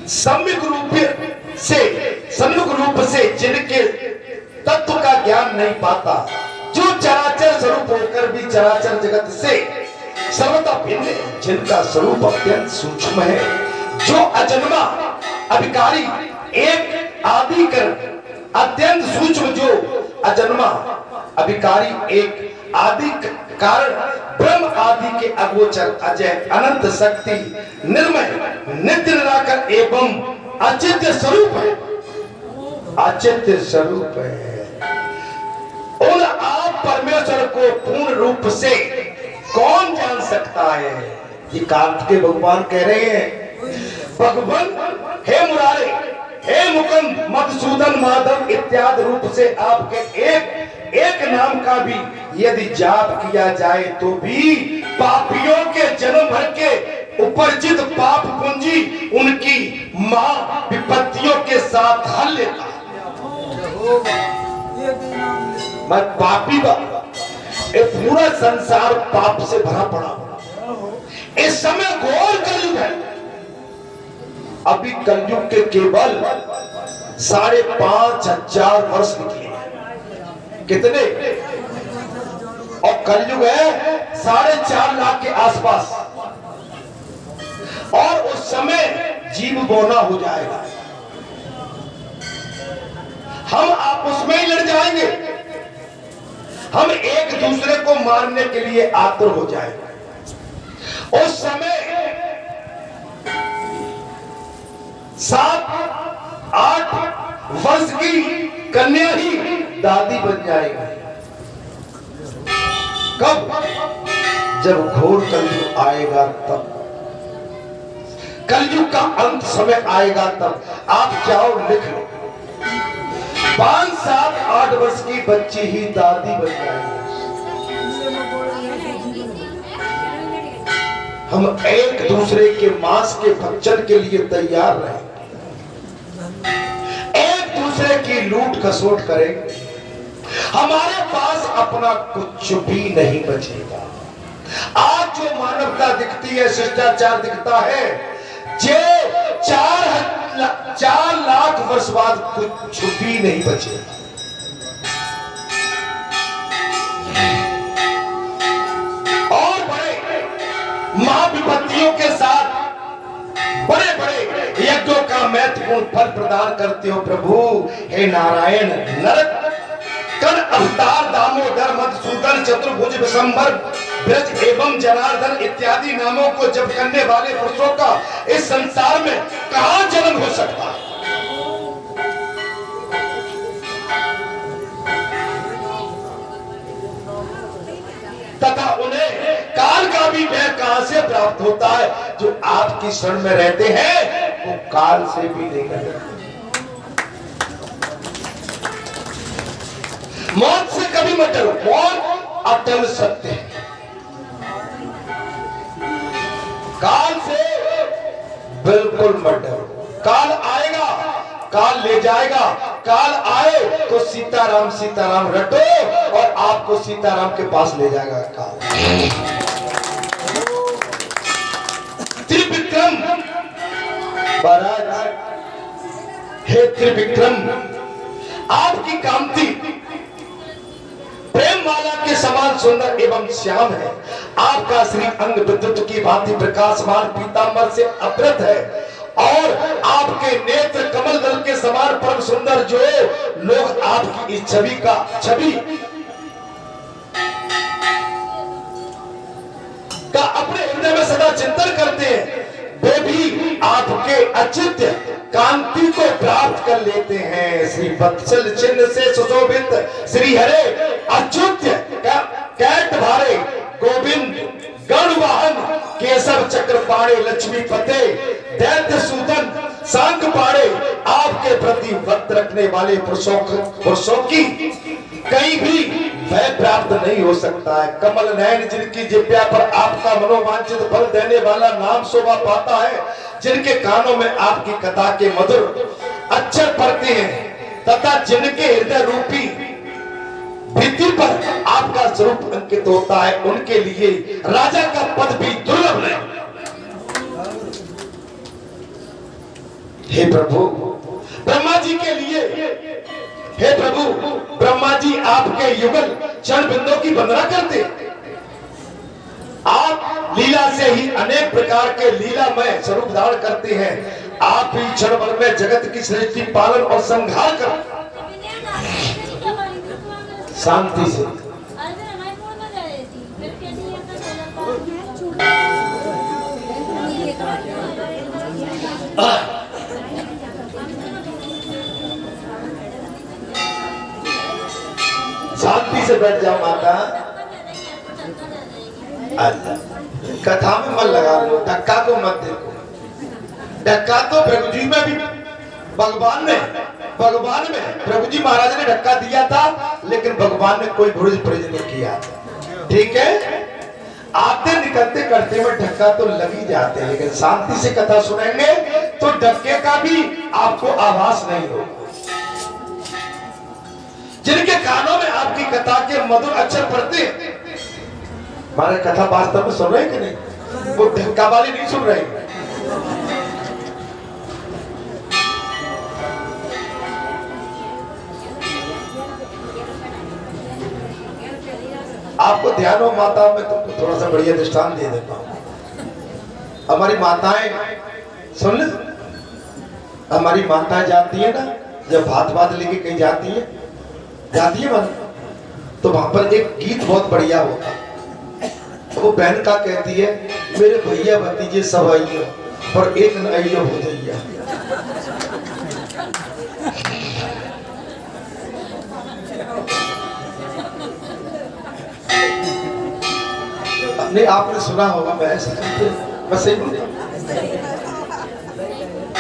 सम्मुख रूप से जिनके तत्व का ज्ञान नहीं पाता, जो चराचर स्वरूप होकर भी चराचर जगत से सर्वथा भिन्न, जिनका स्वरूप अत्यंत सूक्ष्म है, जो अजन्मा अभिकारी एक आदि कर, अत्यंत सूक्ष्म जो अजन्मा अभिकारी एक आदि कारण ब्रह्म आदि के अगोचर अजय अनंत शक्ति निर्मय नित्य निराकर एवं अचित्य स्वरूप है, अचित्य स्वरूप है। उन आप परमेश्वर को पूर्ण रूप से कौन जान सकता है? ये कार्तिकेय भगवान कह रहे हैं, भगवान हे मुरारे, हे मुकुंद, मधुसूदन, माधव इत्यादि रूप से आपके एक नाम का भी यदि जाप किया जाए तो भी पापियों के जन्म भर के उपर्जित पाप पूंजी उनकी मां विपत्तियों के साथ हल लेता। मैं पापी पूरा संसार पाप से भरा पड़ा। इस समय घोर कलयुग है। अभी कलयुग के केवल 5,500 वर्ष निकले। कितने? और कलयुग है 4.5 लाख के आसपास। और उस समय जीव बोना हो जाएगा। हम आपस में ही लड़ जाएंगे। हम एक दूसरे को मारने के लिए आतुर हो जाएंगे। उस समय 7-8 वर्ष की कन्या ही दादी बन जाएगी। कब? जब घोर कलयुग आएगा तब, कलयुग का अंत समय आएगा तब। आप जाओ लिख लो, 5-7-8 वर्ष की बच्ची ही दादी बन जाएगी। हम एक दूसरे के मांस के भक्षण के लिए तैयार रहें, एक दूसरे की लूट खसोट करें। हमारे पास अपना कुछ भी नहीं बचेगा। आज जो मानवता दिखती है, शिष्टाचार दिखता है, जे 4 लाख वर्ष बाद कुछ भी नहीं बचेगा। और बड़े महाविपत्तियों के साथ बड़े बड़े यज्ञों का महत्वपूर्ण फल प्रदान करते हो प्रभु। हे नारायण, नरक कण अवतार, दामोदर, मधुसूदन, चतुर्भुज, विशंबर, ब्रज एवं जनार्दन इत्यादि नामों को जप करने वाले पुरुषों का इस संसार में कहां जन्म हो सकता है? तथा उन्हें काल का भी भय कहां से प्राप्त होता है? जो आपकी शरण में रहते हैं वो काल से भी नहीं डरते। मौत से कभी मत डरो, मौत अटल सत्य है। काल से बिल्कुल मत डरो। काल आएगा, काल ले जाएगा। काल आए तो सीताराम सीताराम रटो और आपको सीताराम के पास ले जाएगा काल। त्रिविक्रम महाराज, हे त्रिविक्रम, आपकी कांति प्रेम माला के समान सुंदर एवं श्याम है। आपका श्री अंग विद्युत की भांति प्रकाशमान पीतांबर से अवृत है और आपके नेत्र कमल दल के समान परम सुंदर। जो लोग आपकी इस छवि का अपने हृदय में सदा चिंतन करते हैं, वे भी आपके अचित्य कांति को प्राप्त कर लेते हैं। श्री वत्सल चिन्ह से सुशोभित श्री हरे अच्युत कैट भारे गोविंद गण वाहन केशव चक्र पाड़े लक्ष्मी पते दैत्य सूदन सांक पाड़े, आपके प्रति व्रत रखने वाले पुरुषों की कहीं भी भय प्राप्त नहीं हो सकता है। कमल नयन जिनकी जिह्वा पर आपका मनोवांछित फल देने वाला नाम शोभा पाता है, जिनके कानों में आपकी कथा के मधुर अक्षर पढ़ते हैं तथा जिनके हृदय रूपी भित्ति पर आपका स्वरूप अंकित होता है, उनके लिए राजा का पद भी दुर्लभ है। हे प्रभु ब्रह्मा जी के लिए, हे प्रभु ब्रह्मा जी आपके युगल चरण बिंदों की वंदना करते। आप लीला से ही अनेक प्रकार के लीलामय स्वरूप धारण करते हैं। आप ही क्षण भर में जगत की सृष्टि पालन और संहार कर। शांति से शांति से बैठ जाओ माता। कथा में मन लगा लो, धक्का को मत देखो। धक्का तो प्रभु जी में भी, भगवान में प्रभु जी महाराज ने धक्का दिया था, लेकिन भगवान ने कोई भुर्ज नहीं किया। ठीक है, आते निकलते करते में धक्का तो लग ही जाते हैं, लेकिन शांति से कथा सुनेंगे तो धक्के का भी आपको आभास नहीं होगा। जिनके कानों में आपकी कथा के मधुर अक्षर पड़ते हैं, हमारे कथा वास्तव में सुन रहे कि नहीं? वो धक्का वाली नहीं सुन रहे। आपको ध्यान हो माता, मैं तुमको थोड़ा सा बढ़िया दृष्टांत दे देता हूँ। हमारी माताएं सुन ले, हमारी माताएं जाती है ना, जब भात लेके कहीं जाती है मन, तो वहां पर एक गीत बहुत बढ़िया होता है। वो बहन का कहती है, मेरे भैया भतीजे सब आइयो पर एक न आइयो हो जाइया। नहीं आपने सुना होगा, मैं सही बोल।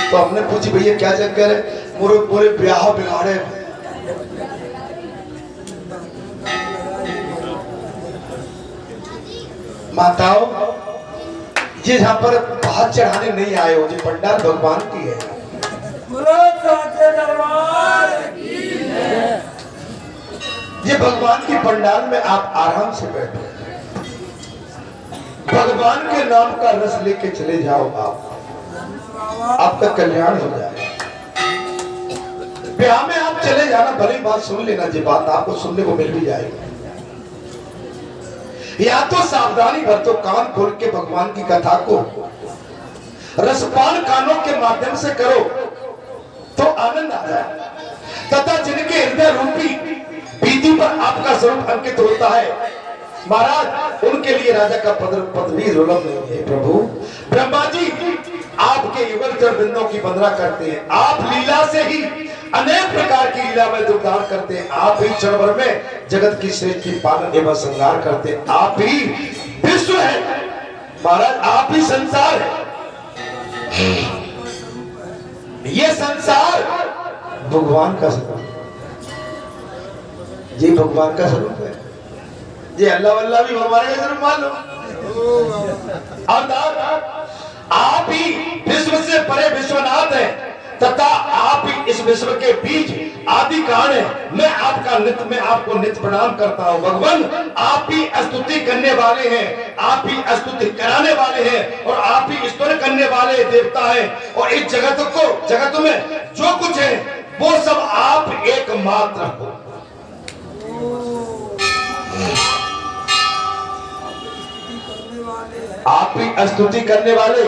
तो हमने पूछी भैया क्या चक्कर है? पूरे ब्याह बिगाड़े। माताओं, ये जहां पर भात चढ़ाने नहीं आए हो, जी पंडाल भगवान की है। ये भगवान की पंडाल में आप आराम से बैठो, भगवान के नाम का रस लेके चले जाओ। आपका कल्याण हो जाए। ब्याह में आप चले जाना, भली बात सुन लेना, जी बात आपको सुनने को मिल भी जाएगी। या तो सावधानी बरतो, कान खोल के भगवान की कथा को रसपान कानों के माध्यम से करो तो आनंद आ जाए। तथा जिनके हृदय रूपी पीति पर आपका स्वरूप अंकित होता है महाराज, उनके लिए राजा का पद भी दुर्लभ नहीं है। प्रभु ब्रह्मा जी आपके युगल चरण बिंदों की वंदना करते हैं। आप लीला से ही अनेक प्रकार की लीला में दुर्धार करते हैं। आप ही क्षण भर में जगत की सृष्टि पालन एवं संहार करते हैं। आप ही विश्व है महाराज, आप ही संसार है। ये संसार भगवान का स्वरूप, जी भगवान का स्वरूप है। जी अल्लाह वल्लाह भी हमारे स्वरूप मान लो। आप ही विश्व से परे विश्वनाथ है, तथा आप ही इस विश्व के बीच आदि कारण है। मैं आपको नित्य प्रणाम करता हूँ। भगवान आप ही स्तुति करने वाले हैं, आप ही स्तुति कराने वाले हैं, और आप ही स्तुति करने वाले देवता हैं। और इस जगत में जो कुछ है वो सब आप एकमात्र हो। आप ही स्तुति करने वाले,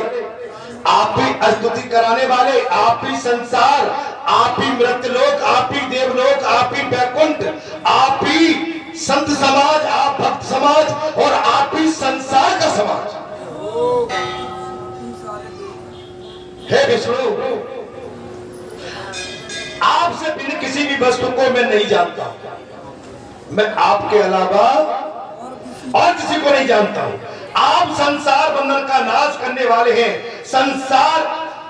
आप ही स्तुति कराने वाले, आप ही संसार, आप ही मृत्यलोक, आप ही देवलोक, आप ही वैकुंठ, आप ही संत समाज, आप भक्त समाज, और आप ही संसार का समाज। हे विष्णु, आपसे बिना किसी भी वस्तु को मैं नहीं जानता। मैं आपके अलावा और किसी को नहीं जानता हूं। आप संसार बंधन का नाश करने वाले हैं।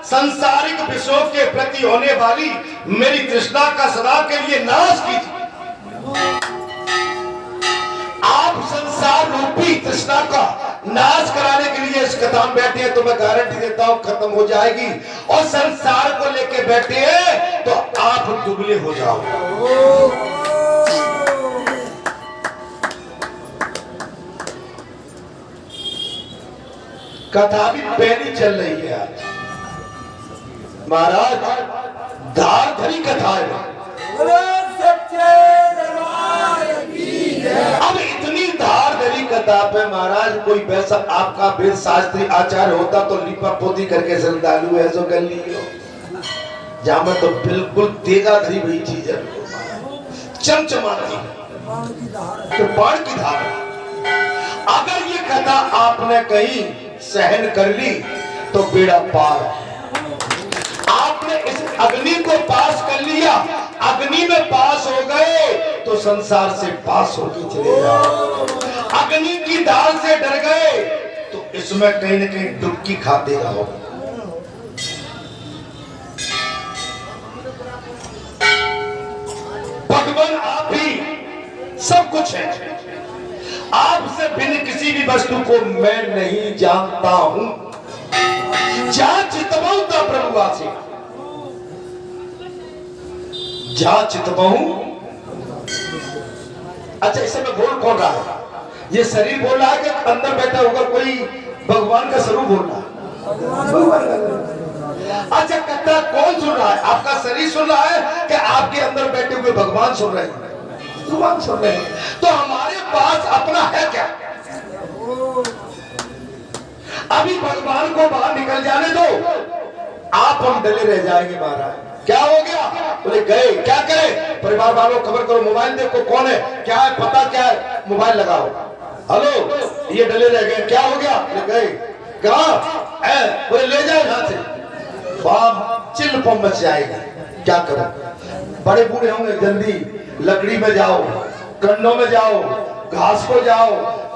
सांसारिक विषयों के प्रति होने वाली मेरी तृष्णा का सदा के लिए नाश कीजिए। आप संसार रूपी तृष्णा का नाश कराने के लिए इस कथा में बैठे हैं, तो मैं गारंटी देता हूं खत्म हो जाएगी। और संसार को लेके बैठे हैं तो आप दुबले हो जाओगे। कथा भी पहली चल रही है आज। महाराज धार धरी कथा है। अब इतनी धार धरी कथा पे महाराज कोई वैसा आपका वेद शास्त्री आचार्य होता तो लिपा पोती करके श्रद्धालु ऐसा कर लियो। जहां में तो बिल्कुल तेगा धरी हुई चीज है, चमचमाती तो बाढ़ की धार। अगर ये कथा आपने कहीं सहन कर ली तो बेड़ा पार। आपने इस अग्नि को पास कर लिया, अग्नि में पास हो गए तो संसार से पास होके चले जाओ। अग्नि की धार से डर गए तो इसमें कहीं न कहीं डुबकी खाते रहो। भगवान आप ही सब कुछ है। आपसे भिन्न किसी भी वस्तु को मैं नहीं जानता हूं। जहां चितबहु ता प्रभुवासी, जहां चितबहु। अच्छा, इसे में बोल कौन रहा है? ये शरीर बोल रहा है कि अंदर बैठा होगा कोई भगवान का स्वरूप बोल रहा है? भगवान का। अच्छा, कथा कौन सुन रहा है? आपका शरीर सुन रहा है कि आपके अंदर बैठे हुए भगवान सुन रहे हैं? भगवान सुन रहे हैं। तो हमारे पास अपना है क्या? अभी भगवान को बाहर निकल जाने दो, आप हम डले रह जाएंगे। महाराज क्या हो गया? बोले गए, क्या करें? परिवार वालों खबर करो, मोबाइल देखो कौन है, क्या है, पता क्या है, मोबाइल लगाओ। हेलो, ये डले रह गए, क्या हो गया? गए कहा? बोले ले जाओ यहां से। चिल्ल पम मच जाएगा। क्या करो? बड़े बूढ़े होंगे, जल्दी लकड़ी में जाओ, कंडों में जाओ, घास को जाओ,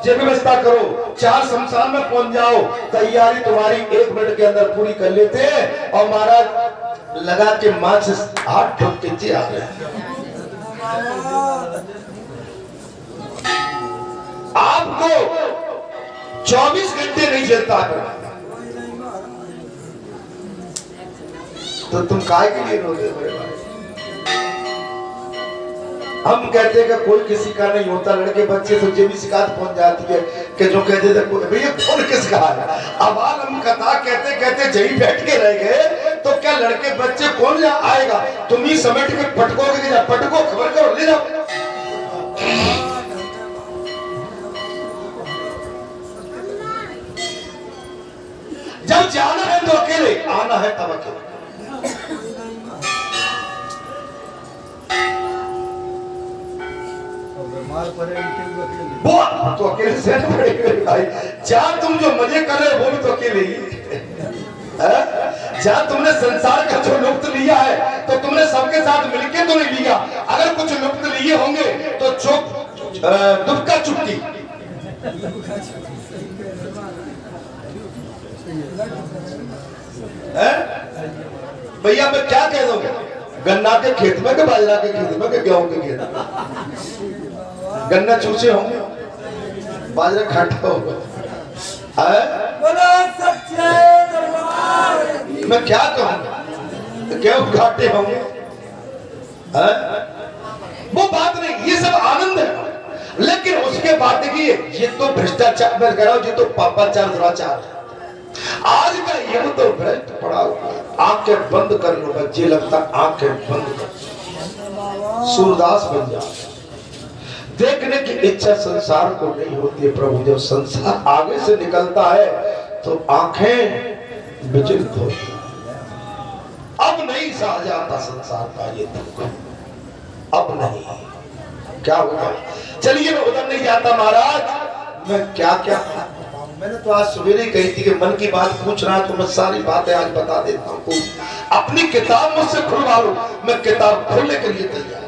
जो व्यवस्था करो, 4 शमशान में पहुंच जाओ। तैयारी तुम्हारी 1 मिनट के अंदर पूरी कर लेते हैं। और महाराज लगा के मां से हाथ ठोक के आ गए। आपको 24 घंटे नहीं चलता है तो तुम काहे के लिए रोते हो? हम कहते हैं कि कोई किसी का नहीं होता। लड़के बच्चे तो ये भी शिकायत पहुंच जाती है कि जो कहते थे भैया कौन किसका है। अब हम कथा कहते कहते जही बैठ के रह गए तो क्या लड़के बच्चे कौन आएगा? तुम ही समेट के पटकोगे, पटको, खबर करो, ले जाओ। जब जाना है तो अकेले, आना है तब अकेले। वो तो अकेले से भाई। जहां तुम जो मजे कर रहे हो वो भी तो अकेले ही। जहां तुमने संसार का जो लुप्त लिया है तो तुमने सबके साथ मिलके तो नहीं लिया। अगर कुछ लुप्त लिए होंगे तो दुबका चुटकी। भैया मैं क्या कह दूंगा? गन्ना के खेत में के बाजरा के खेत में के गेहूं के खेत में गन्ना चूसे होंगे, बाजरा खाटा होगा। मैं क्या कहूँ? गेहूं घाटे होंगे। वो बात नहीं, ये सब आनंद है। लेकिन उसके बाद देखिए, ये तो भ्रष्टाचार में कह रहा हूं, ये तो पापाचार दुराचार है। आज का युग तो भ्रष्ट पड़ा हुआ। आंखें बंद कर लो, मुझे लगता आंखें बंद कर सूरदास बन जाओ। देखने की इच्छा संसार को नहीं होती है प्रभु। जब संसार आगे से निकलता है तो आंखें विचलित होती हैं। अब नहीं सहा जाता संसार का ये दुख, अब नहीं। क्या होगा? चलिए मैं उधर नहीं जाता महाराज। मैं क्या क्या मैंने तो आज सवेरे कही थी कि मन की बात पूछ रहा तो मैं सारी बातें आज बता देता हूँ। अपनी किताब मुझसे खुलवा लो, मैं किताब खोलने के लिए तैयार।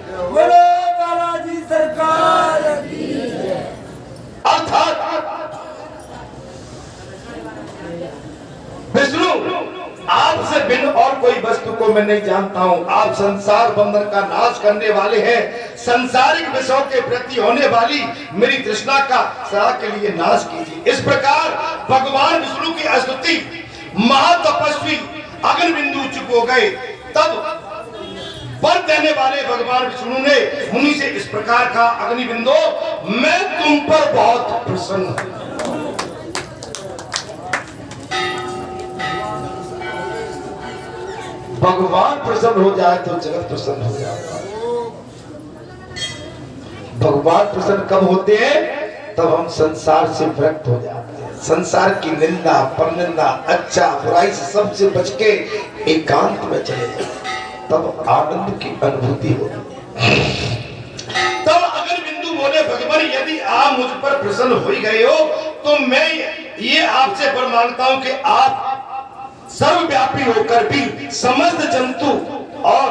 बालाजी सरकार। अर्थात विष्णु आपसे भिन्न और कोई वस्तु को मैं नहीं जानता हूँ। आप संसार बंधन का नाश करने वाले हैं। संसारिक विषयों के प्रति होने वाली मेरी तृष्णा का सदा के लिए नाश कीजिए। इस प्रकार भगवान विष्णु की स्तुति महातपस्वी अग्निबिंदु चुप हो गए। तब वर देने वाले भगवान विष्णु ने मुनि से इस प्रकार कहा, अग्निबिंदु मैं तुम पर बहुत प्रसन्न हूं। भगवान प्रसन्न हो जाए तो जगत प्रसन्न हो जाता है। भगवान प्रसन्न कब होते हैं? तब हम संसार से विरक्त हो जाते हैं, संसार की निंदा परनिंदा अच्छा बुराई से सबसे बच के एकांत में चले जाते, तब आनंद की अनुभूति होती है। तब अगर बिंदु बोले भगवान यदि आप मुझ पर प्रसन्न हो गए हो तो मैं ये आपसे वर मांगता हूं कि आप सर्वव्यापी होकर भी समस्त जंतु और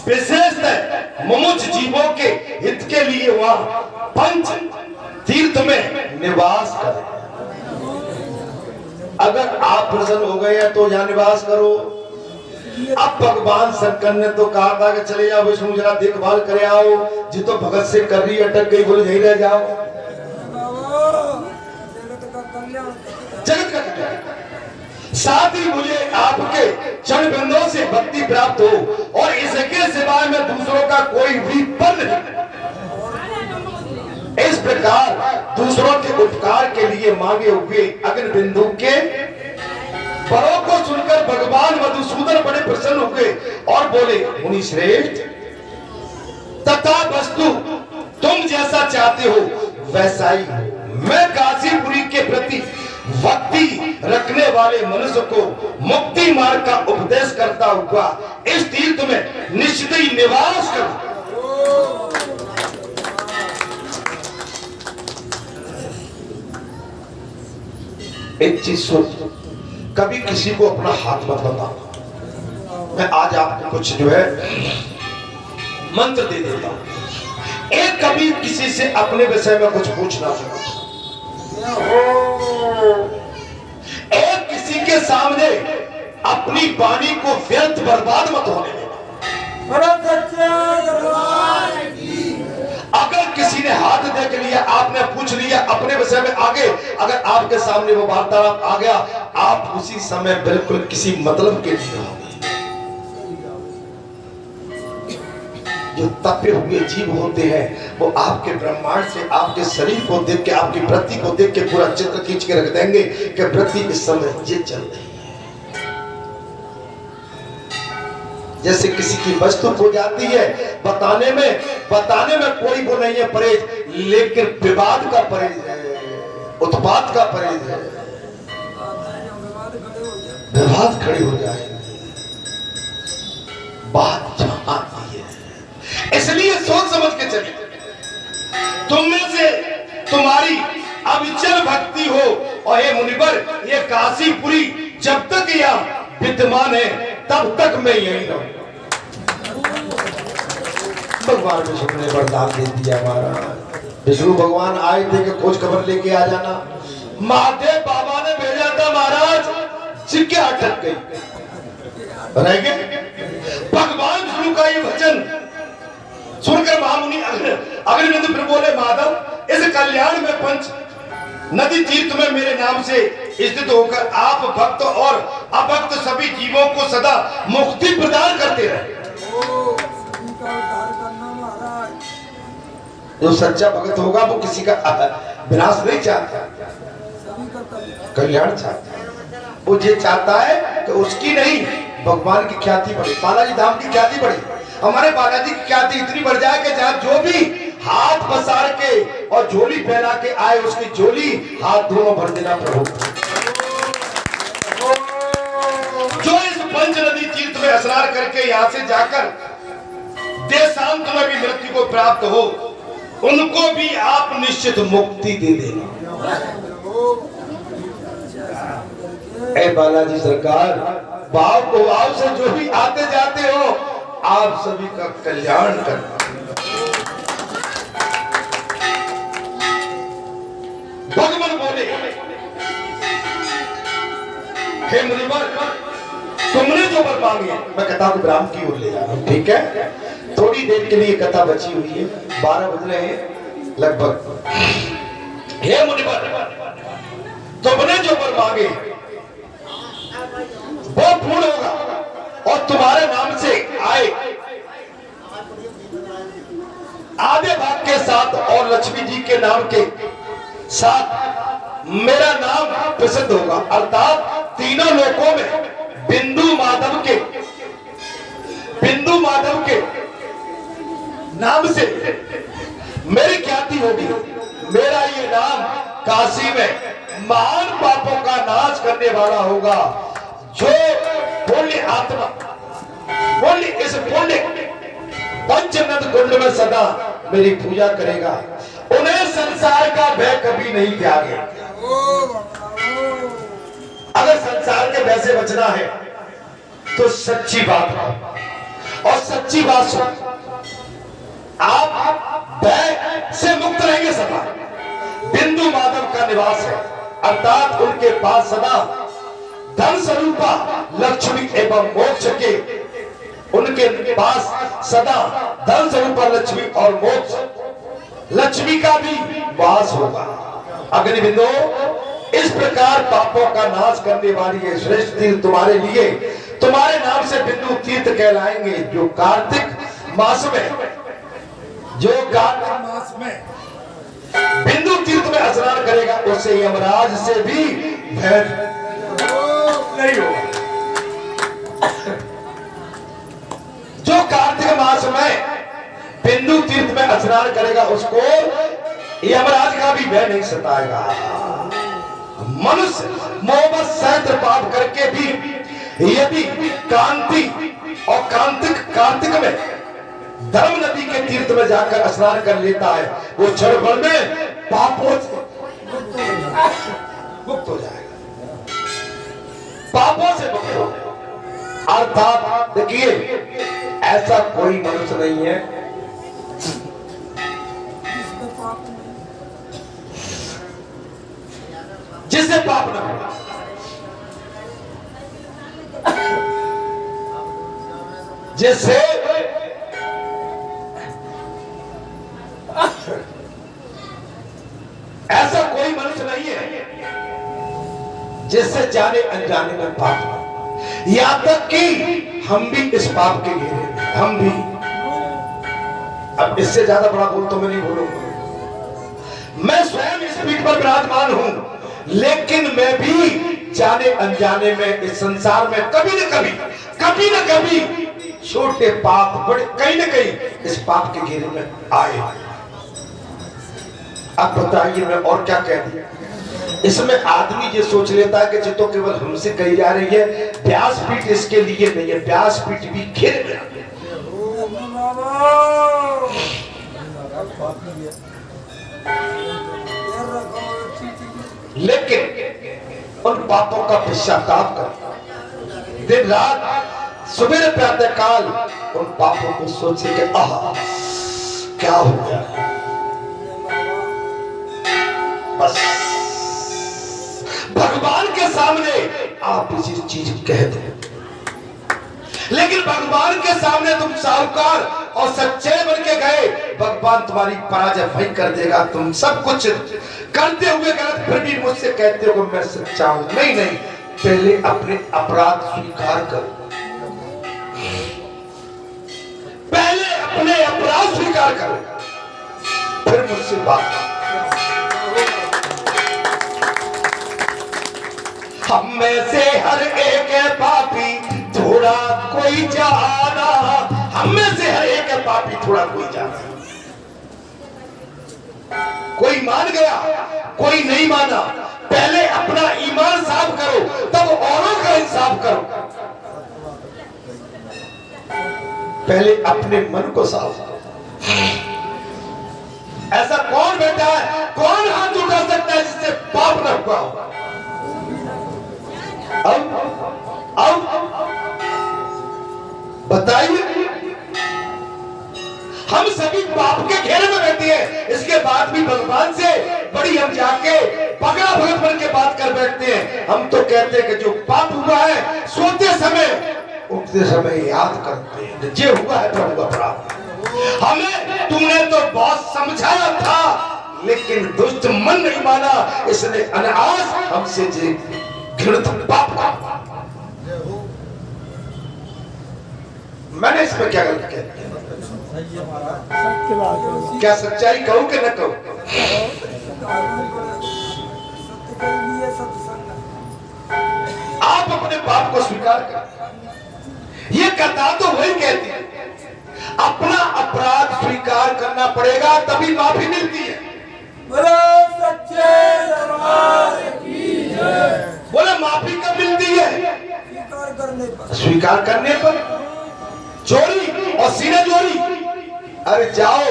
विशेषतः मुमुक्ष जीवों के हित के लिए वहां पंच तीर्थ में निवास करें। अगर आप प्रसन्न हो गए हैं तो यहाँ निवास करो। अब भगवान शंकर ने तो कहा था कि चले जाओ विष्णु जरा देखभाल करे आओ, जी तो भगत से कर रही अटक गई, बोले यही रह जाओ। जगत का कल्याण, साथ ही मुझे आपके चरण बिंदों से भक्ति प्राप्त हो और इसके सिवाय में दूसरों का कोई भी पद नहीं। इस प्रकार दूसरों के उपकार के लिए मांगे हुए अग्नि बिंदु के वरों को सुनकर भगवान मधुसूदन बड़े प्रसन्न हुए और बोले मुनि श्रेष्ठ, तथा वस्तु तुम जैसा चाहते हो वैसा ही मैं काशीपुरी के प्रति भक्ति रखने वाले मनुष्य को मुक्ति मार्ग का उपदेश करता हुआ इस तीर्थ में निश्चित ही निवास करूं। एक चीज सोच, कभी किसी को अपना हाथ मत बताना। मैं आज आपको कुछ जो है मंत्र दे देता हूं, एक कभी किसी से अपने विषय में कुछ पूछना चाहिए। एक किसी के सामने अपनी वाणी को व्यर्थ बर्बाद मत होने देना। अगर किसी ने हाथ देख लिया, आपने पूछ लिया अपने विषय में आगे, अगर आपके सामने वो वार्तालाप आ गया, आप उसी समय बिल्कुल किसी मतलब के नहीं रहोगे। जो तपे हुए जीव होते हैं वो आपके ब्रह्मांड से आपके शरीर को देख के, आपकी वृत्ति को देख के पूरा चित्र खींच के रख देंगे कि वृत्ति इस समय ये चल रही है। जैसे किसी की वस्तु खो जाती है, बताने में कोई वो नहीं है परहेज, लेकिन विवाद का परहेज है, उत्पात का परहेज है, विवाद खड़े हो जाएंगे। बात जहां आती है, इसलिए सोच समझ के चलिए। तुम में से तुम्हारी अविचल भक्ति हो और हे मुनिवर, ये काशीपुरी जब तक यह विद्यमान है तब तक मैं यही रहूं। भगवान विष्णु ने वरदान दे दिया। महाराज विष्णु भगवान आए थे कि खोज खबर लेके आ जाना। महादेव बाबा ने भेजा था महाराज, सिक्के अटक गई रह गए। भगवान विष्णु का ये वचन सुनकर महामुनि अग्निमित्र फिर बोले माधव, इस कल्याण में पंच नदी तीर्थ में मेरे नाम से स्थित होकर आप भक्त और अभक्त सभी जीवों को सदा मुक्ति प्रदान करते रहे। जो सच्चा भक्त होगा वो किसी का विनाश नहीं चाहता, कल्याण चाहता। वो ये चाहता है कि उसकी नहीं भगवान की ख्याति बढ़े, बालाजी धाम की ख्याति बढ़े। हमारे बालाजी की ख्याति इतनी बढ़ जाए कि जहाँ जो भी हाथ पसार के और झोली फैला के आए, उसकी झोली हाथ दोनों भर देना प्रभु। जो इस पंच नदी तीर्थ में स्नान करके यहाँ से जाकर देशांत में भी मृत्यु को प्राप्त हो, उनको भी आप निश्चित मुक्ति दे देना। ऐ बालाजी सरकार, भाव को भाव से जो भी आते जाते हो, आप सभी का कल्याण करना। भगवान बोले, हे मुनिवर, तुमने जो वर मांगे, मैं कथा को विराम की ओर ले जा रहा हूं, ठीक है? थोड़ी देर के लिए कथा बची हुई है, 12 बज रहे हैं लगभग। हे मुनिवर, तुमने जो वर मांगे वो पूर्ण होगा और तुम्हारे नाम से आए आधे भाग के साथ और लक्ष्मी जी के नाम के साथ मेरा नाम प्रसिद्ध होगा। अर्थात तीनों लोकों में बिंदु माधव के नाम से मेरी ख्याति होगी। मेरा ये नाम काशी में महान पापों का नाश करने वाला होगा। जो पुण्य आत्मा पुण्य इस पुण्य पंचनद कुंड में सदा मेरी पूजा करेगा, उन्हें संसार का भय कभी नहीं त्यागे। अगर संसार के भय से बचना है तो सच्ची बात है और सच्ची बात सुन। आप भय से मुक्त रहेंगे सदा। बिंदु माधव का निवास है, अर्थात उनके पास सदा धन स्वरूपा लक्ष्मी एवं मोक्ष के उनके पास सदा धन स्वरूपा लक्ष्मी और मोक्ष लक्ष्मी का भी वास होगा। अग्निबिंदु, इस प्रकार पापों का नाश करने वाली ये श्रेष्ठ तीर्थ तुम्हारे लिए तुम्हारे नाम से बिंदु तीर्थ कहलाएंगे। जो कार्तिक मास में बिंदु तीर्थ में स्नान करेगा उससे यमराज से भी भय नहीं होगा। जो कार्तिक मास में बिंदु तीर्थ में स्नान करेगा उसको यमराज का भी भय नहीं सताएगा। मनुष्य मोहब्बत सहस्त्र पाप करके भी यदि कांति और कार्तिक में धर्म नदी के तीर्थ में जाकर स्नान कर लेता है, वो क्षण भर में पापों से मुक्त हो जाएगा। पापों से मुक्त हो जाएगा। अर्थात देखिए, ऐसा कोई मनुष्य नहीं है जिससे पाप न हो। जिससे ऐसा कोई मनुष्य नहीं है जिससे जाने अनजाने में पाप हो। यहां तक कि हम भी इस पाप के घेरे में, हम भी। अब इससे ज्यादा बड़ा बोल तो मैं नहीं बोलूंगा। मैं स्वयं इस पीठ पर विराजमान हूं, लेकिन मैं भी जाने अनजाने में इस संसार में कभी न कभी छोटे पाप बड़े कहीं न कहीं इस पाप के घेरे में आए। अब बताइए मैं और क्या कह दिया। इसमें आदमी ये सोच लेता है कि तो केवल हमसे कही जा रही है, व्यासपीठ इसके लिए नहीं है, व्यासपीठ भी घेर में। लेकिन उन पापों का पश्चाताप कर दिन रात सुबह प्रातः काल उन पापों को सोचे कि आह क्या हो गया, बस भगवान के सामने आप इसी चीज कह दो। लेकिन भगवान के सामने तुम साहूकार और सच्चे बन के गए, भगवान तुम्हारी पराजय वही कर देगा। तुम सब कुछ करते हुए गलत, फिर भी मुझसे कहते हो कि मैं सच्चा हूं। नहीं, पहले अपने अपराध स्वीकार करो। पहले अपने अपराध स्वीकार करो, फिर मुझसे बात करो। हम में से हर एक पापी थोड़ा कोई जाना, हम में से हर एक पापी थोड़ा कोई जाना। कोई मान गया, कोई नहीं माना। पहले अपना ईमान साफ करो, तब औरों का इंसाफ करो। पहले अपने मन को साफ करो। ऐसा कौन बैठा है, कौन हाथ उठा सकता है जिससे पाप न हुआ हो? अब बताइए, हम सभी पाप के घेरे में बैठे हैं, इसके बाद भी भगवान से बड़ी हम जाके पगड़ा भगत बन के बात कर बैठते हैं। हम तो कहते हैं कि जो पाप हुआ है सोते समय उठते समय याद करते हैं, जो हुआ है प्रभु का अपराध। हमें तुमने तो बहुत समझाया था, लेकिन दुष्ट मन नहीं माना, इसने अनायास हमसे घृणित पाप का। मैंने इसमें क्या गलत किया? क्या सच्चाई कहूं कि न कहूं? आप अपने पाप को स्वीकार कर। ये कथा तो वही कहती है, अपना अपराध स्वीकार करना पड़ेगा, तभी माफी मिलती है। बोलो सच्चे दरबार की जय। बोले माफी कब मिलती है? स्वीकार करने पर। स्वीकार करने पर। चोरी और सीने चोरी, अरे जाओ,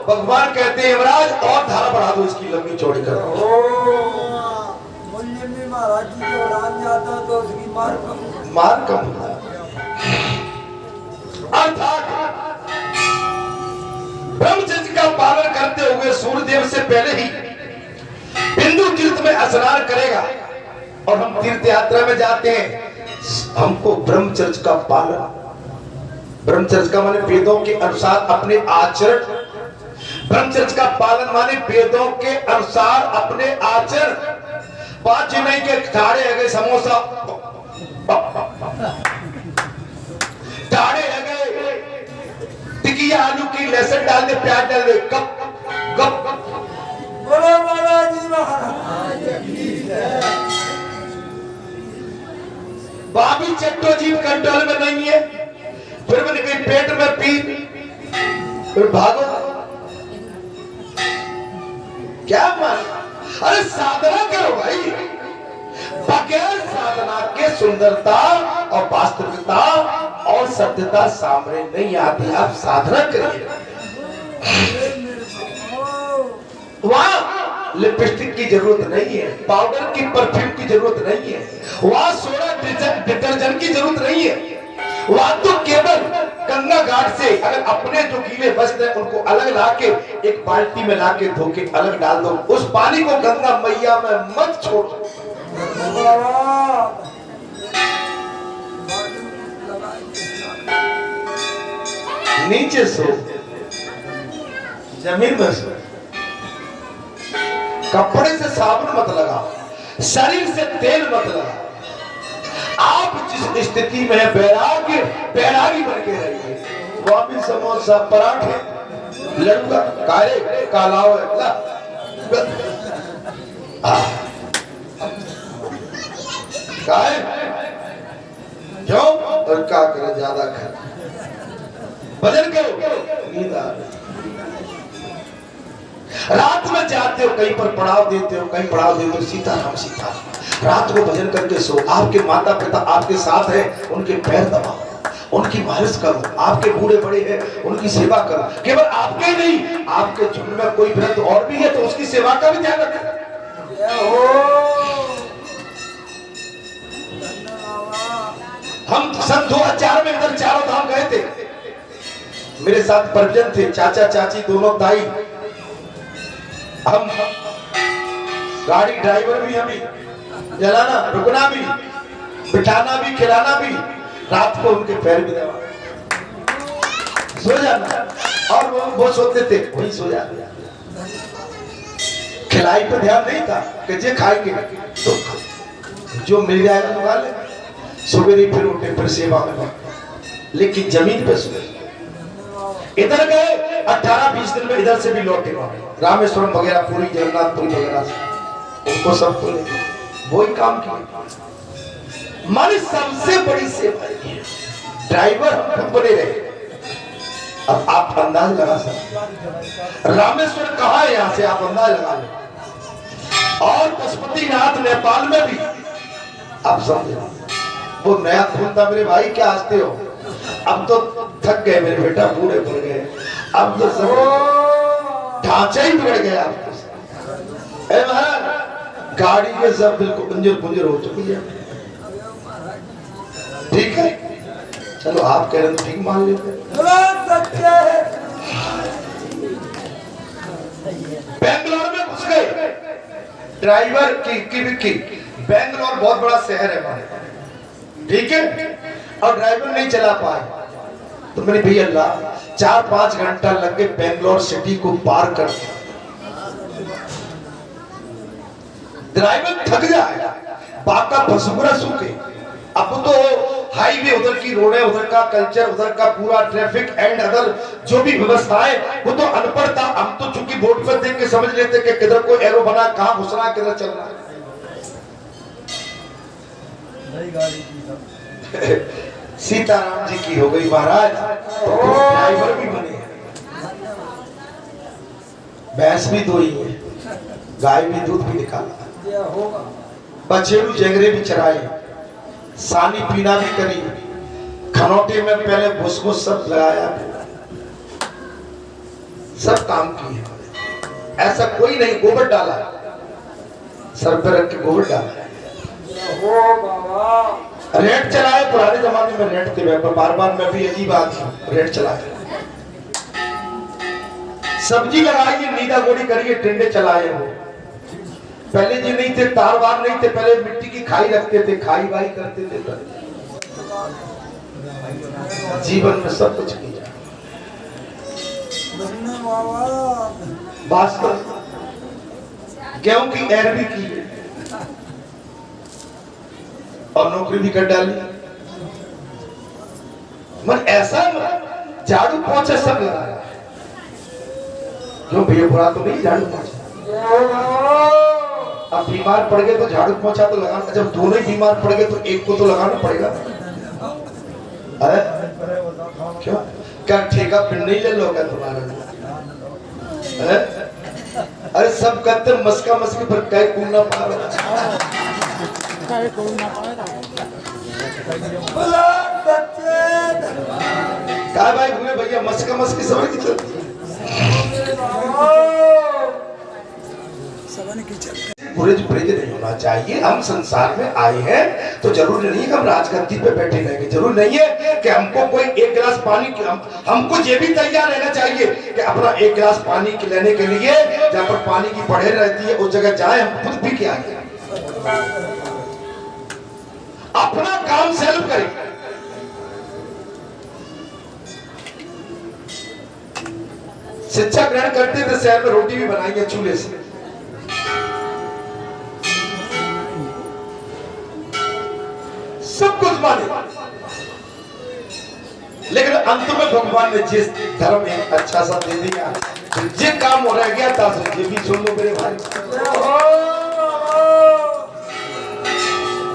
भगवान कहते हैं यमराज और धारा बढ़ा दो, इसकी लंबी चौड़ी करो। मूल्य में महाराज जी जो उड़ान जाता तो उसकी मार कम अर्थात ब्रह्मचर्य का पालन करते हुए सूर्यदेव से पहले ही बिंदु तीर्थ में स्नान करेगा। और हम तीर्थ यात्रा में जाते हैं, हमको ब्रह्मचर्य का पालन, ब्रह्मचर्य का माने वेदों के अनुसार अपने आचरण, ब्रह्मचर्य का पालन माने वेदों के अनुसार अपने आचरण। बात ही नहीं के ठाड़े है गए समोसा, ठाड़े है गए टिकिया आलू की लहसुन डाल दे, प्याज डाल दे, कप कप। बोलो बालाजी महाराज की जय। बाबी चट्टो जीव कंट्रोल में नहीं है, फिर मैंने कहीं पेट में पी, फिर भागो क्या मान? अरे साधना करो भाई, बगैर साधना के सुंदरता और वास्तविकता और सत्यता सामने नहीं आती। आप साधना करिए। वहां लिपस्टिक की जरूरत नहीं है, पाउडर की, परफ्यूम की जरूरत नहीं है, वहां सोडा डिटर्जेंट की जरूरत नहीं है। वहां तो केवल गंगा घाट से अगर अपने जो गीले वस्त्र हैं उनको अलग लाके एक बाल्टी में लाके धो के अलग डाल दो, उस पानी को गंगा मैया में मत छोड़ो। नीचे सो, जमीन में सो, कपड़े से साबुन मत लगाओ, शरीर से तेल मत लगाओ। आप जिस स्थिति में है बैरागी बन के रहिए। वामी समोसा पराठे लड़का काले कालाओ क्यों और क्या करे, ज्यादा खा भजन करो, नींद आ रही। रात में जाते हो, कहीं पर पड़ाव देते हो, कहीं पड़ाव देते हो, सीताराम सीताराम। रात को भजन करके सो, आपके माता पिता आपके साथ है, उनके पैर दबाओ, उनकी मालिश करो, आपके बूढ़े बड़े हैं उनकी सेवा करो। केवल आपके ही नहीं, आपके झुंड में कोई वृद्ध और भी है तो उसकी सेवा का भी ध्यान रखें। हम सन 2004 में इधर चारों धाम गए थे, मेरे साथ परिजन थे, चाचा चाची दोनों ताई, हम गाड़ी ड्राइवर भी, हमें जलाना रुकना भी, बिठाना भी, खिलाना भी, रात को उनके पैर भी दबा, सो जाना, और वो सोते थे वही सो जाते। खिलाई पे ध्यान नहीं था कि जे खाएंगे तो जो मिल जाएगा मंगा ले, सवेरे फिर उठे फिर सेवा में, लेकिन जमीन पे सोए। इधर गए 18-20 दिन में, इधर से भी लौटे रामेश्वरम वगैरह, पूरी जगन्नाथपुरी वगैरह से, उनको सब वही काम किया। माने सबसे बड़ी सेवा है, ड्राइवर हम बने रहे। अब आप अंदाज लगा सकते रामेश्वर कहाँ है, यहां से आप अंदाज लगा लो। और पशुपतिनाथ नेपाल में भी, अब समझो वो नया खून था मेरे भाई, क्या हंसते हो? अब तो थक गए मेरे बेटा, बूढ़े पड़ गए, अब तो सब ढांचा ही बिगड़ गया। अब तो महाराज गाड़ी के सब बिल्कुल पुंजर पुंजर हो चुकी है। ठीक है, चलो आप कह रहे तो ठीक मान लेते। बेंगलोर में घुस गए, ड्राइवर की बेंगलोर बहुत बड़ा शहर है हमारे, ठीक है, और ड्राइवर नहीं चला पाए तो मेरे भैया अल्लाह 4-5 घंटा लग गए बेंगलोर सिटी को पार कर। ड्राइवर थक जाए, बाका भसुरा सूखे। अब तो हाईवे उधर की रोड है, उधर का कल्चर, उधर का पूरा ट्रैफिक एंड अदर जो भी व्यवस्थाएं, वो तो अनपढ़ था। हम तो चूंकि बोर्ड पर देख के समझ लेते कि किधर कोई एरो बना, कहां घुसना है, किधर चलना है। सीताराम जी की हो गई महाराज, ड्राइवर भी बने। भैंस भी दो ही है, गाय भी दूध भी निकाला, ये होगा बछेड़ू जंगरे भी चराए, सानी पीना भी करी, खनौटे में पहले भुस सब लगाया, सब काम किए। ऐसा कोई नहीं गोबर डाला, सर पे रख के गोबर डाला। ये हो बाबा रेट चलाए, पुराने जमाने में रेट के बार बार में भी यही बात है, रेट चलाए, सब्जी लगाइए, नीदा गोड़ी करिए, टिंडे चलाए हो। पहले जी नहीं थे, तार वार नहीं थे, पहले मिट्टी की खाई रखते थे, खाई वाई करते थे, जीवन में सब कुछ किया। वास्तव गेहूं की एर भी की और नौकरी भी कर डाली, मन ऐसा झाड़ू पोछा सब लगाया। क्यों भैया बुरा तो नहीं झाड़ू पोछा, अब बीमार पड़ गए तो झाड़ू पोछा तो लगाना, जब दोनों ही बीमार पड़ गए तो एक को तो लगाना पड़ेगा। अरे क्यों क्या ठेका फिर नहीं ले लोगे तुम्हारा? अरे सब कहते मस्का मस्की पर कई कूदना पाएगा, क्या भाई भूले भैया मस्का मस्की समझ की चलती है। बुरे नहीं होना चाहिए। हम संसार में आए हैं तो जरूरी नहीं है कि हम राजगद्दी पे बैठे रहेंगे, जरूरी नहीं है कि हमको कोई एक गिलास पानी हमको ये भी तैयार रहना चाहिए कि अपना एक गिलास पानी लेने के लिए जहाँ पर पानी की पढ़े रहती है उस जगह जाए, हम खुद भी क्या अपना काम सेल्फ करें। शिक्षा ग्रहण करते थे, शहर में रोटी भी बनाई है चूल्हे से, सब कुछ माने, लेकिन अंत में भगवान ने जिस धर्म में अच्छा सा दे दिया, जो काम हो रह गया था ये भी सुन लो मेरे भाई।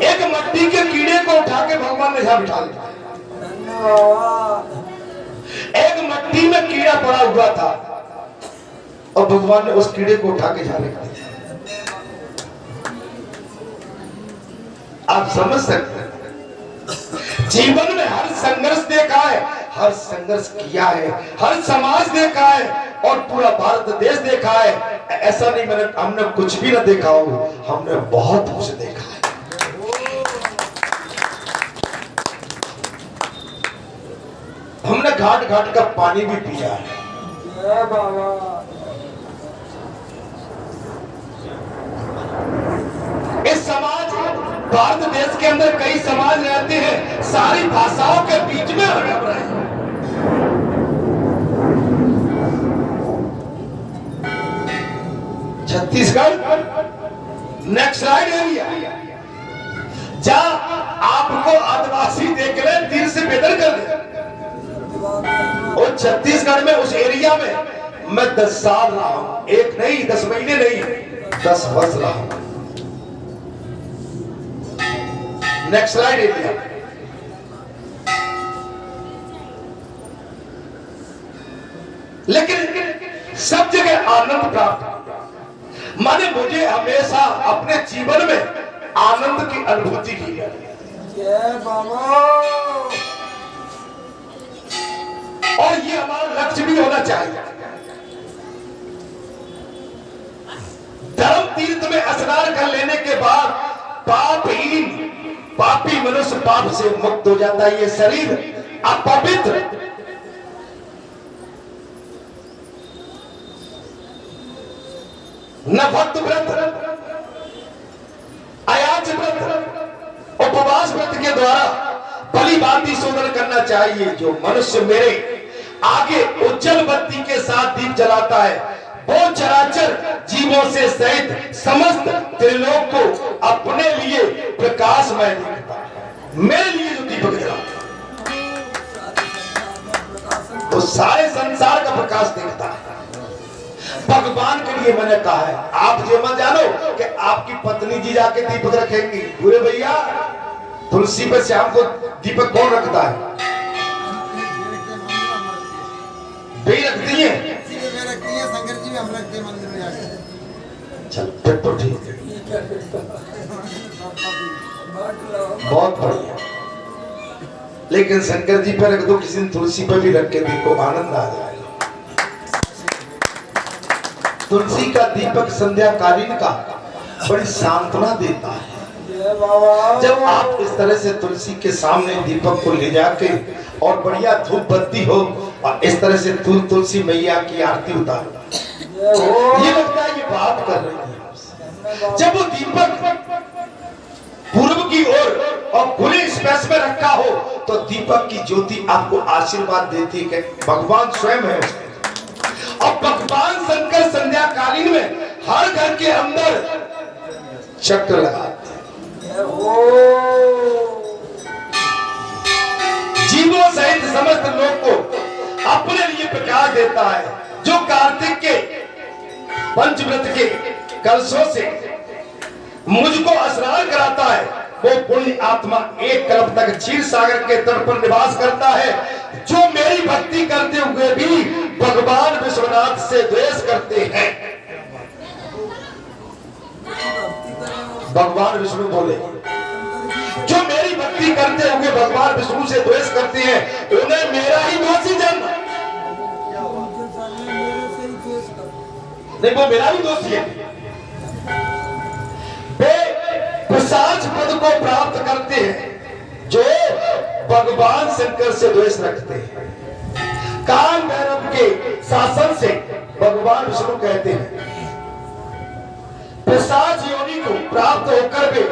एक मट्टी के कीड़े को उठा के भगवान ने यहां बिठा दिया। एक मट्टी में कीड़ा पड़ा हुआ था और भगवान ने उस कीड़े को उठा के यहां रख दिया। आप समझ सकते हैं, जीवन में हर संघर्ष देखा है, हर संघर्ष किया है, हर समाज देखा है और पूरा भारत देश देखा है। ऐसा नहीं हमने कुछ भी ना देखा हो, हमने बहुत कुछ देखा है। हमने घाट घाट का पानी भी पिया है। इस समाज भारत देश के अंदर कई समाज रहते हैं, सारी भाषाओं के बीच में रह रहे हैं। छत्तीसगढ़ नेक्स्ट स्लाइड एरिया, जहां आपको आदिवासी देख ले दिल से बेदर कर दे। और छत्तीसगढ़ में उस एरिया में मैं 10 साल रहा हूं, एक नहीं 10 महीने नहीं 10 वर्ष रहा हूं। नेक्स्ट स्लाइड एरिया, लेकिन सब जगह आनंद प्राप्त, माने मुझे हमेशा अपने जीवन में आनंद की अनुभूति की है। और ये हमारा लक्ष्य भी होना चाहिए। धर्म तीर्थ में स्नान कर लेने के बाद पापी मनुष्य पाप से मुक्त हो जाता है। ये शरीर अपवित्र, न भक्त व्रत, अयाच व्रत, उपवास व्रत के द्वारा भली भांति शोधन करना चाहिए। जो मनुष्य मेरे आगे उज्जवल बत्ती के साथ दीप जलाता है, वो चराचर जीवों से सहित समस्त त्रिलोक को अपने लिए प्रकाशमय दिखता है। मेरे लिए जो दीपक जलाता है वो सारे संसार का प्रकाश दिखता है। भगवान के लिए मैंने कहा है, आप ये मत जानो कि आपकी पत्नी जी जाके दीपक रखेंगी। पूरे भैया तुलसी पे शाम को दीपक कौन रखता है? वे रखती है, अब रख के मंदिर में जाके चल फिर तो ठीक है, ठीक है फिर तो बांट लो बहुत बढ़िया। लेकिन शंकर जी पर रख दो, किसी दिन तुलसी पर भी रख के देखो, आनंद आ जाएगा। तुलसी का दीपक संध्याकालीन का बड़ी सांत्वना देता है। जय बाबा। जब आप इस तरह से तुलसी के सामने दीपक को ले जाके और बढ़िया धूप बत्ती हो और इस तरह से तुलसी मैया की आरती उतारो, जय हो। ये लगता है ये बात कर रही है आपसे। जब वो दीपक पूर्व की ओर और खुले स्पेस में रखा हो तो दीपक की ज्योति आपको आशीर्वाद देती है कि भगवान स्वयं है उसमें। और भगवान शंकर संध्याकालीन में हर घर के अंदर चक्र लगाते हैं। जय हो। जीवों सहित समस्त लोग को अपने लिए प्रकाश देता है। जो कार्तिक के पंचव्रत के कलशों से मुझको स्नान कराता है वो पुण्य आत्मा एक कल्प तक क्षीर सागर के तट पर निवास करता है। जो मेरी भक्ति करते हुए भी भगवान विश्वनाथ से द्वेष करते हैं, भगवान विष्णु बोले, जो मेरी भक्ति करते हुए भगवान विष्णु से द्वेष करते हैं उन्हें मेरा ही दोषी जन्म। नहीं, वो मेरा भी दोषी है। वे पिशाच पद को प्राप्त करते हैं जो भगवान शंकर से द्वेष रखते हैं। काल भैरव के शासन से भगवान विष्णु कहते हैं पिशाच योनि को प्राप्त होकर वे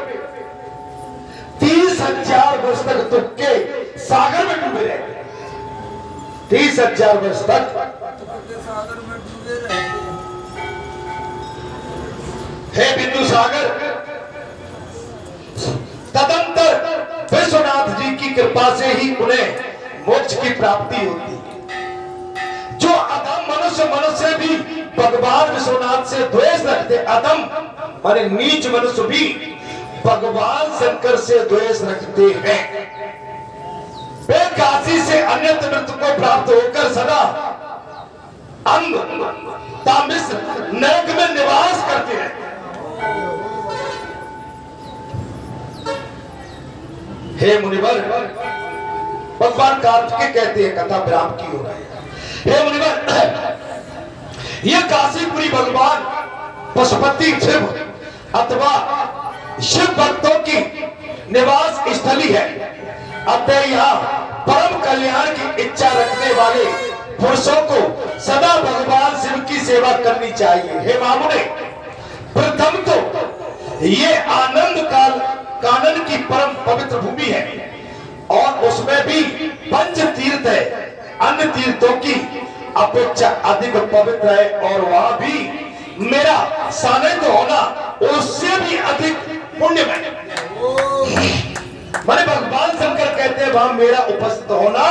30,000 वर्ष तक दुख के सागर में डूबे रहते। 30,000 वर्ष तक सागर में डूबे रहते। हे बिंदु सागर, तदंतर विश्वनाथ जी की कृपा से ही उन्हें मोक्ष की प्राप्ति होती है। जो अधम मनुष्य भी भगवान विश्वनाथ से द्वेष रखते, अधम माने नीच मनुष्य भी भगवान शंकर से द्वेष रखते हैं। वे काशी से अन्यत्र मृत्यु को प्राप्त होकर सदा अंग तामिश्र नरक में निवास करते हैं। हे मुनिवर, भगवान कार्तिकेय कहते हैं, कथा विराम की हो रही है। हे मुनिवर, यह काशीपुरी भगवान पशुपति शिव अथवा शिव भक्तों की निवास स्थली है। अतः यहाँ परम कल्याण की इच्छा रखने वाले पुरुषों को सदा भगवान शिव की सेवा करनी चाहिए। हे मामुने, प्रथम तो ये आनंद कानन की परम पवित्र भूमि है और उसमें भी पंच तीर्थ है। अन्य तीर्थों की अपेक्षा अधिक पवित्र है और वहां भी मेरा सानिध्य होना उससे भी अधिक पुण्यमय। माने भगवान शंकर कहते हैं वहां मेरा उपस्थित होना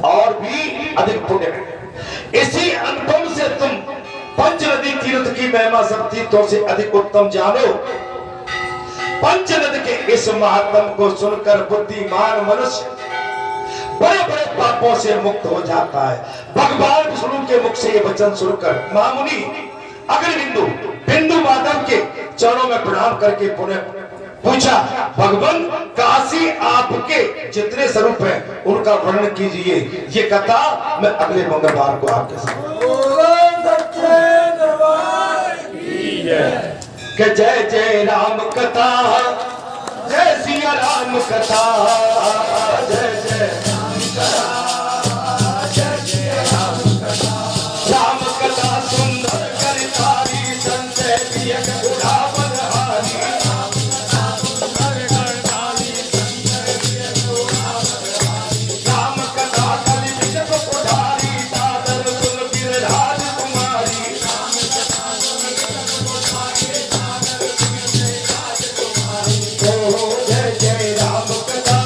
और भी अधिक पुण्यमय। इसी अनुभव से तुम पंच नदी तीर्थ की महिमा सब तीर्थों से अधिक उत्तम जानो। पंच नदी के इस महात्म को सुनकर बुद्धिमान मनुष्य बड़े बड़े पापों से मुक्त हो जाता है। भगवान विष्णु के मुख से ये वचन सुनकर महामुनि अग्निबिंदु बिंदु माधव के चरणों में प्रणाम करके पुनः पूछा, भगवान काशी आपके जितने स्वरूप हैं उनका वर्णन कीजिए। ये कथा मैं अगले मंगलवार को आपके साथ कि जय जय राम कथा, जय सिया राम कथा, जय जय राम कथा, जय जय राम कथा। राम कथा सुंदर करितारी संजय वियक उड़ावन हारी। राम कथा सुंदर करितारी संजय वियक उड़ावन हारी। राम कथा कलि विजय पुधारी सादर कुल गिरधारी कुमारी। राम कथा सुंदर पुधारी सादर कुल गिरधारी कुमारी। जय जय राम कथा।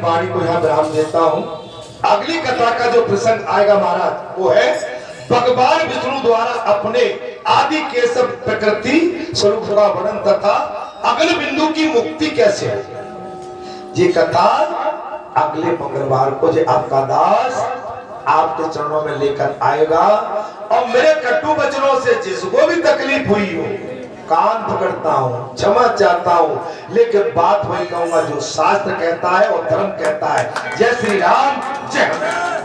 वाणी को यहाँ विराम देता हूँ। अगली कथा का जो प्रसंग आएगा महाराज वो है भगवान विष्णु द्वारा अपने आदि केशव प्रकृति स्वरूप का वर्णन तथा अगले बिंदु की मुक्ति कैसे है। ये कथा अगले मंगलवार को जो आपका दास आपके चरणों में लेकर आएगा। और मेरे कटु वचनों से जिसको भी तकलीफ हुई हो कान पकड़ता हूँ, क्षमा चाहता हूँ, लेकिन बात वही कहूंगा जो शास्त्र कहता है और धर्म कहता है। जय श्री राम, जय हनुमान।